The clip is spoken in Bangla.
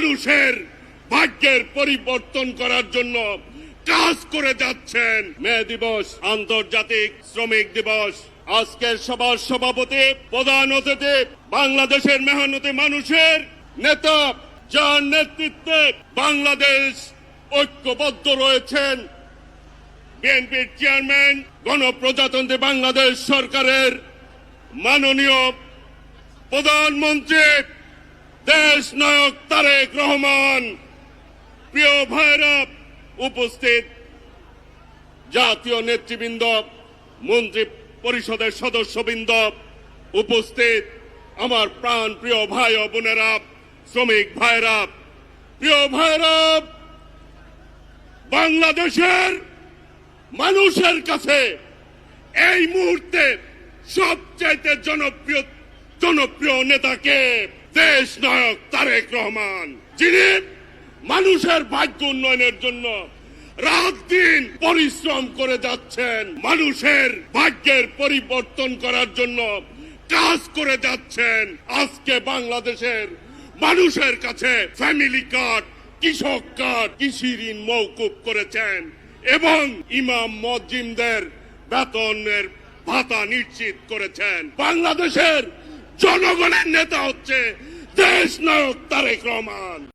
মানুষের ভাগ্যের পরিবর্তন করার জন্য কাজ করে যাচ্ছেন। মে দিবস, আন্তর্জাতিক শ্রমিক দিবস। আজকের সভার সভাপতি, প্রধান অতিথি, বাংলাদেশের মেহনতি মানুষের নেতা, যার নেতৃত্বে বাংলাদেশ ঐক্যবদ্ধ রয়েছেন, বিএনপির চেয়ারম্যান, গণপ্রজাতন্ত্রী বাংলাদেশ সরকারের মাননীয় প্রধানমন্ত্রী দেশ নায়ক তারেক রহমান, প্রিয় ভাইরা, উপস্থিত জাতীয় নেতৃবৃন্দ, মন্ত্রী পরিষদের সদস্যবৃন্দ, উপস্থিত আমার প্রাণ প্রিয় ভাই ও বোনেরা, শ্রমিক ভাইরা, প্রিয় ভাইরা, বাংলাদেশের মানুষের কাছে এই মুহূর্তে সবচাইতে জনপ্রিয় নেতাকে দেশ নায়ক তারেক রহমান, যিনি মানুষের ভাগ্য উন্নয়নের জন্য রাত দিন পরিশ্রম করে যাচ্ছেন, মানুষের ভাগ্যের পরিবর্তন করার জন্য কাজ করে যাচ্ছেন। আজকে বাংলাদেশের মানুষের কাছে ফ্যামিলি কার্ড, কৃষক কার্ড, কৃষি ঋণ মওকুফ করেছেন এবং ইমাম মুয়াজ্জিনদের বেতনের ভাতা নিশ্চিত করেছেন। বাংলাদেশের জনগণের নেতা হচ্ছে দেশ নায়ক তারেক রহমান।